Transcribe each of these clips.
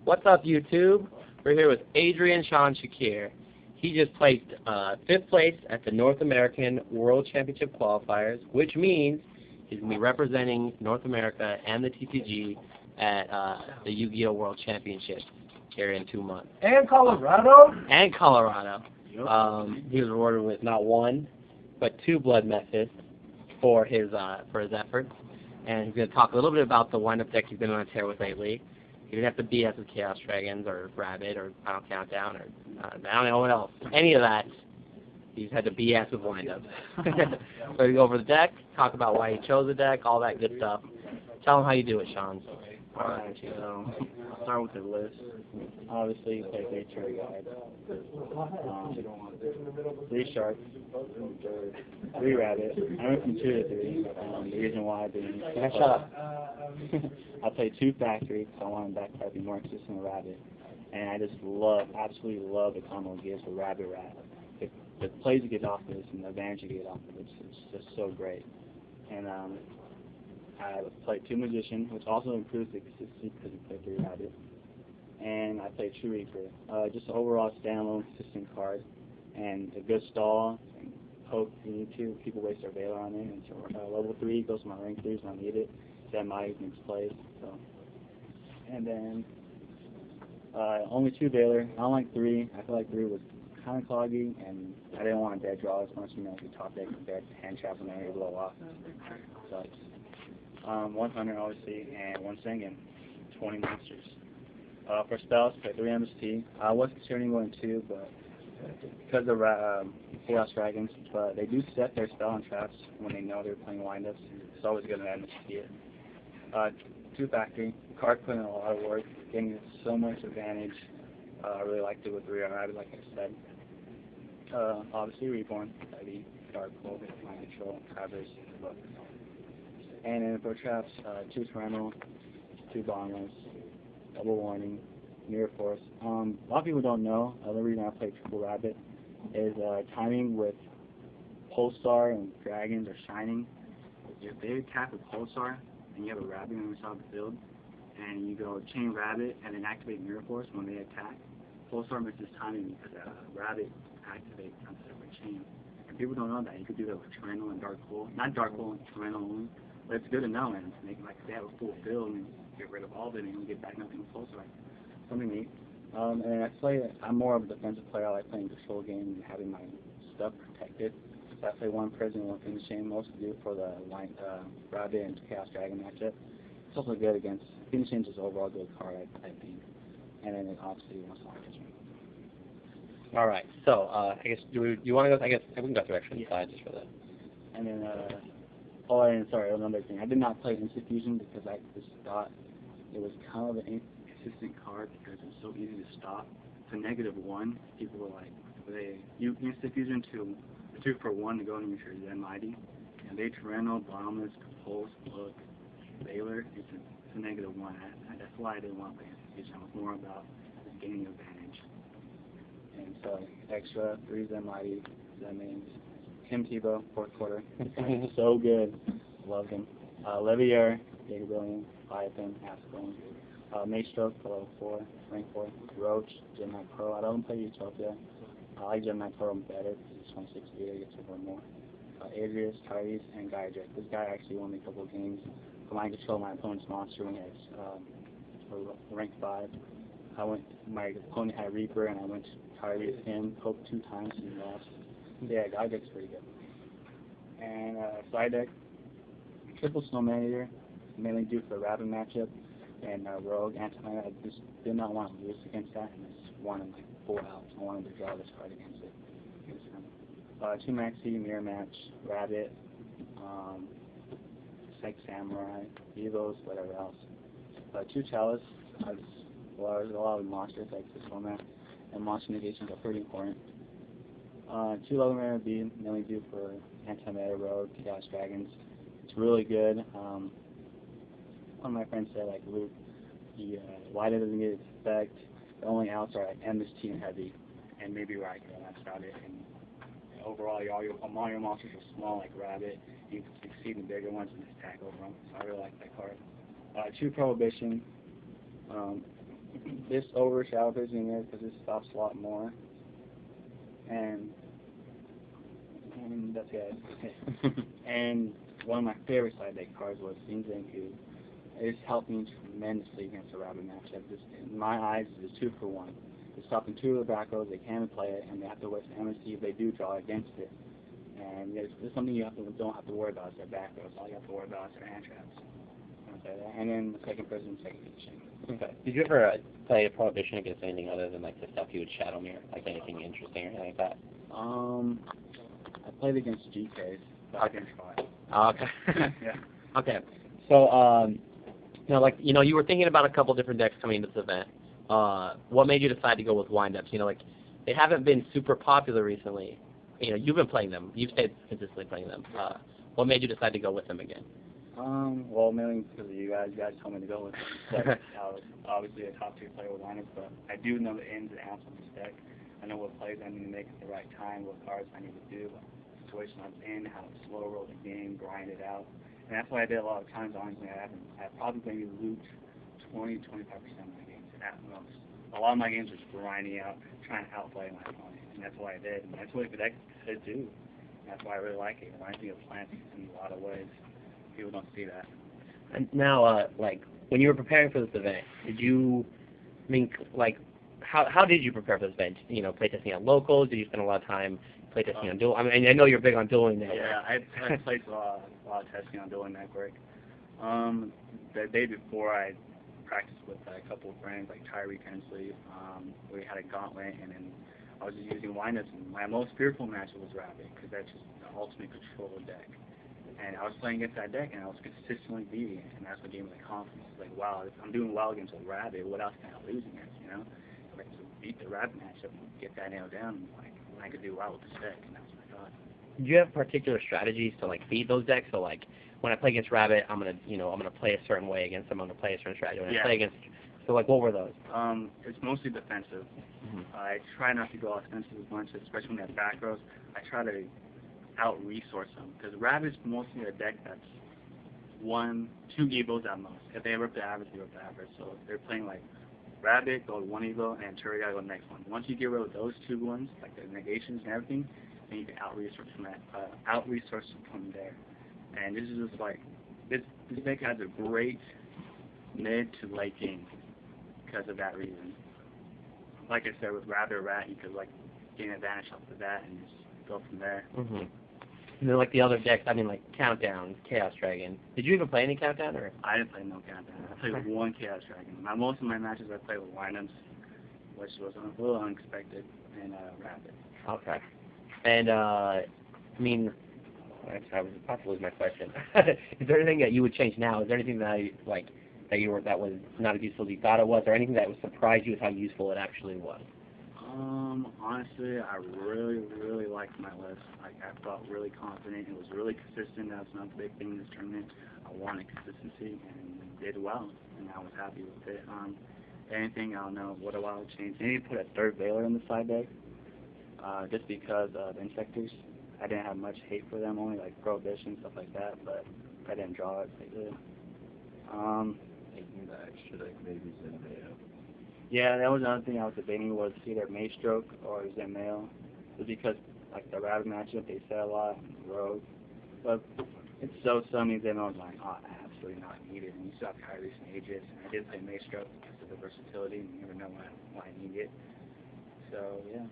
What's up, YouTube? We're here with Adrian Shakir. He just placed 5th place at the North American World Championship qualifiers, which means he's going to be representing North America and the TCG at the Yu-Gi-Oh! World Championship here in 2 months. And Colorado? And Colorado. He was rewarded with not 1, but 2 blood methods for his efforts. And he's going to talk a little bit about the wind-up deck he's been on a tear with lately. He didn't have to BS with Chaos Dragons or Rabbit or Final Countdown or I don't know what else. Any of that. He's had to BS with wind-ups. So we go over the deck, talk about why he chose the deck, all that good stuff. Tell him how you do it, Sean. Alright, so I'll start with the list. Obviously, you play 3 cherry guides, 3 sharks, 3 rabbit. I went from 2 to 3. The reason why being Shut up. I played 2 factory because I wanted that card to be more consistent with rabbit. And I just absolutely love the combo it gives for rabbit rat. The plays you get off of this and the advantage you get off of this is just so great. And I played 2 Magician, which also improves the consistency because you play 3 rabbit. And I played True Reaper. Just an overall standalone consistent card. And a good stall and poke if you need to. People waste their Valor on it. And so level 3 goes to my rank 3s when I need it. That might makes plays. So. And then only 2 Valor. I don't like 3. I feel like 3 was kind of cloggy, and I didn't want to dead draw as much, like the top deck compared to hand trap and then you blow off. So, 1 Hunter obviously, and 1 Singing, 20 monsters. For spells, play 3 MST. I was considering going 2, but because of Chaos Dragons, but they do set their spell and traps when they know they're playing windups. It's always good to MST it. 2 Factory. The card put in a lot of work, getting so much advantage. I really liked it with 3 Rabbit, like I said. Obviously Reborn, Heavy, Dark Hole, Mind Control, Traverse, book. And then for traps, 2 Tyranno, 2 Bombers, Double Warning, Mirror Force. A lot of people don't know, the reason I play Triple Rabbit is timing with Pulsar and Dragons or Shining. If they attack with Pulsar and you have a Rabbit on the side of the field, and you go Chain Rabbit and then activate Mirror Force when they attack, Pulsar misses timing because Rabbit activates on a separate chain. And people don't know that. You could do that with Tyranno and Dark Hole. Not Dark Hole, Tyranno only. But it's good to know, and make like they have a full field and get rid of all of it and get back nothing with Pulsar. Something neat. And I'm more of a defensive player. I like playing control games and having my stuff protected. So I play 1 Prison and 1 Finish Chain, mostly do for the Rabbit and Chaos Dragon matchup. It's also good against Finish Chain's just overall good card, I think. And then obviously you want to All right. So I guess do you want to go? I guess we can go through extra side just for that. And then and sorry, another thing. I did not play Instant Fusion because I just thought it was kind of an inconsistent card because it was so easy to stop. To -1, people were like, you Instant Fusion to 2 for 1 to go into your Zen Mighty, and they Tyranno, Bombers, Compulse, Book, Valor. It's a -1. That's why I didn't want to play Instant Fusion. It was more about gaining advantage. And so extra 3 Zen Mighty. That means Tim Tebow, 4th quarter. So good. Love him. Levier, Data Billion, Leviathan, Aspen. Maestroke, level 4, rank 4. Roach, Gemini Pro. I don't play Utopia. I like Gemini Pro better because it's 26 beta, gets over more. Adrian, Tyrese, and Gaidrick. This guy actually won me a couple of games. For mind control my opponent's monster when he has rank 5. My opponent had Reaper, and I went to Tyrese him, poked 2 times, and he lost. Yeah, Gaidrick's pretty good. And side deck, triple Snowman Eater, mainly due for the Rabbit matchup, and Rogue, Anti-Mana. I just did not want to lose against that, and just wanted like 4 outs. I wanted to draw this card against it. 2 Maxi, Mirror Match, Rabbit, Psych Samurai, Evos, whatever else. 2 Chalice, there's a lot of monsters like this format, and monster negations are pretty important. 2 Level Mana B, mainly due for Anti-Meta, Rogue, Chaos Dragons. It's really good. One of my friends said, like, Luke, why doesn't get its effect? The only outs are like MST and Heavy, and maybe Raika, that's about it. And overall, all your monsters are small like Rabbit. You can succeed in bigger ones and just attack over them. So I really like that card. 2 Prohibition. This overshadowed in there because it stops a lot more. And that's it. And one of my favorite side deck cards was NAWCQ. It's helped me tremendously against the rabbit matchup. In my eyes, it's 2 for 1. It's stopping 2 of the back rows, they can play it, and they have to waste an MSC if they do draw against it. And it's something you don't have to worry about is their back rows. All you have to worry about is their hand traps. And then the second person, second edition. Okay. Did you ever play a prohibition against anything other than like the stuff you would shadow mirror, like anything interesting or anything like that? I played against GKs, but I didn't try. Oh, okay. Yeah. Okay. So, you were thinking about a couple different decks coming into this event. What made you decide to go with windups? They haven't been super popular recently. You've been playing them. You've stayed consistently playing them. What made you decide to go with them again? Well, mainly because of you guys. You guys told me to go with it. But I was obviously a top 2 player with lineups, but I do know the ins and outs of this deck. I know what plays I need to make at the right time, what cards I need to do, what situation I'm in, how to slow roll the game, grind it out. And that's what I did a lot of times, honestly. I probably maybe lose 20-25% of my games at most. A lot of my games are just grinding out, trying to outplay my opponent. And that's what I did. And that's what the deck could do. And that's why I really like it. It reminds me of Plants in a lot of ways. People don't see that. And now, when you were preparing for this event, how did you prepare for this event? Playtesting on locals? Did you spend a lot of time playtesting on duel? I mean, I know you're big on dueling network. Yeah, I played a lot of testing on dueling network. The day before, I practiced with a couple of friends, like Tyree Hensley. We had a gauntlet, and then I was just using windups. And my most fearful matchup was Rabbit, because that's just the ultimate control deck. And I was playing against that deck, and I was consistently beating it, and that's what gave me the confidence. Like, wow, if I'm doing well against a Rabbit, what else can I lose against, If I could beat the Rabbit matchup and get that nailed down, I could do well with this deck, and that's what I thought. Do you have particular strategies to beat those decks? So when I play against Rabbit, I'm gonna play a certain way against them. I'm gonna play a certain strategy. When I play against, what were those? It's mostly defensive. I try not to go offensive as much, especially when they have back rows. I try to out-resource them, because Rabbit's mostly a deck that's 1-2 Evos at most. If they rip the average, they rip the average. So if they're playing Rabbit, go 1 Evo, and Turriga, go the next one. Once you get rid of those 2 ones, like the negations and everything, then you can out-resource from there. And this is just this deck has a great mid to late game because of that reason. Like I said, with Rabbit or Rat, you could gain advantage off of that and just go from there. And then the other decks, Countdown, Chaos Dragon. Did you even play any Countdown, or? I didn't play no Countdown. I played 1 Chaos Dragon. Most of my matches I played with lineups, which was a little unexpected, and Rabbit. Okay. And I was about to lose my question. Is there anything that you would change now? Is there anything that that was not as useful as you thought it was, or anything that would surprise you with how useful it actually was? Honestly, I really, really liked my list. I felt really confident. It was really consistent. That's not the big thing in this tournament. I wanted consistency and did well, and I was happy with it. Anything, I don't know, what I would change. Maybe put a 3rd Veiler in the side deck, just because of Insectors. I didn't have much hate for them, only Prohibition, stuff like that, but I didn't draw it. Thinking the extra deck maybe Zenmail. Yeah, that was another thing I was debating, was either Maestroke or Zenmail. Just because the Rabbit matchup, they said a lot, and Rogue. But it's so many Zenmail was absolutely not needed. And you saw Kyrie's and Aegis, and I did play Maestroke because of the versatility, and you never know why I need it. So yeah,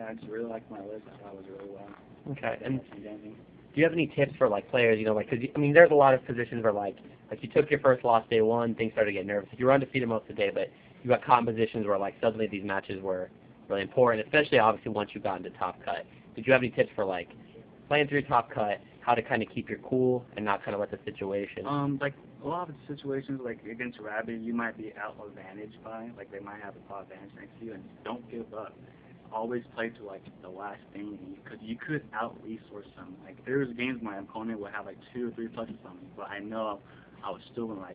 I just really liked my list. I thought it was really well. Okay. And do you have any tips for players? Because there's a lot of positions where you took your first loss day 1, things started to get nervous. You were undefeated most of the day, but you got caught in positions where suddenly these matches were really important, especially obviously once you got into top cut. Did you have any tips for playing through top cut, how to kind of keep your cool and not kind of let the situation? A lot of situations against Rabbit, you might be out advantaged by, they might have a pot advantage next to you, and don't give up. Always play to the last thing, because you could out-resource them. There was games my opponent would have 2 or 3 pluses on me, but I know I was still in a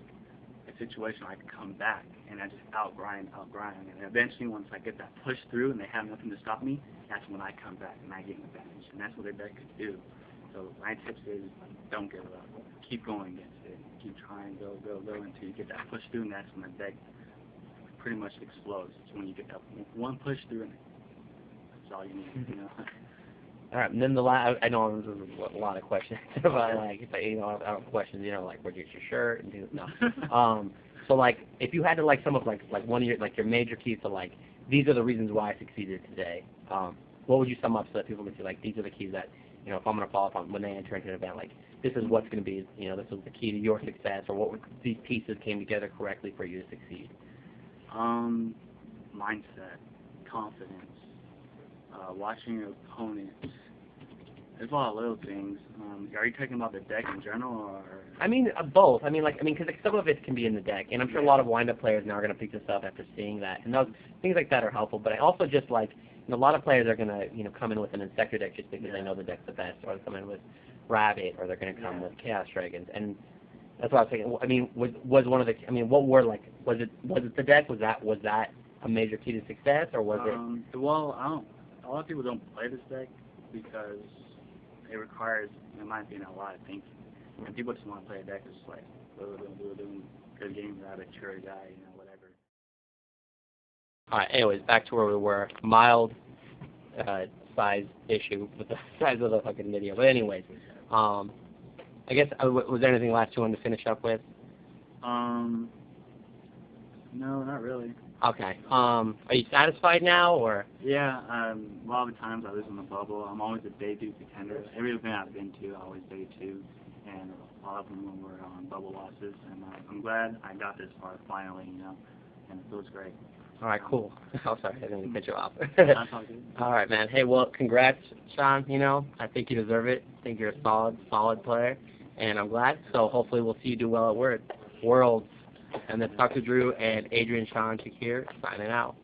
situation where I could come back, and I just outgrind, and eventually once I get that push through and they have nothing to stop me, that's when I come back and I get an advantage, and that's what their deck could do. So my tips is don't give up, keep going against it, keep trying, go until you get that push through, and that's when the deck pretty much explodes when you get that one push through, and that's all you need, you know. All right, and then the last, I know this is a lot of questions, but like, if I have questions, like, where'd you get your shirt and things, no. So like, if you had to like sum up like one of your your major keys to like, these are the reasons why I succeeded today, what would you sum up so that people can see like, these are the keys that, if I'm going to follow up on when they enter into an event, like, this is what's going to be, this is the key to your success, or what these pieces came together correctly for you to succeed? Mindset, confidence, watching your opponent. There's a lot of little things. Are you talking about the deck in general, or? I mean, both. Because some of it can be in the deck, and I'm sure a lot of wind-up players now are going to pick this up after seeing that, and those things like that are helpful. But I also just like, a lot of players are going to, come in with an Insector deck just because they know the deck's the best, or they come in with Rabbit, or they're going to come with Chaos Dragons, and that's what I was thinking. I mean, was one of the, what were like, was it the deck? Was that a major key to success, or was it? Well, a lot of people don't play this deck because it requires, in my opinion, a lot of thinking. And people just want to play a deck that's just like, good game, Rabbit, Cherry guy, whatever. Alright, anyways, back to where we were. Mild size issue with the size of the fucking video. But anyways, I guess, was there anything last you wanted to finish up with? No, not really. Okay. Are you satisfied now, or? Yeah, a lot of the times I lose in the bubble. I'm always a day 2 contender. Every event I've been to, I always day 2, and a lot of them were on bubble losses. And I'm glad I got this far finally, and it feels great. All right, cool. Oh, sorry, I didn't mean to cut you off. That's all good. All right, man. Hey, well, congrats, Sean. I think you deserve it. I think you're a solid player, and I'm glad. So hopefully we'll see you do well at Worlds. And then Dr. Drew and Adrian, Sean, Shakir signing out.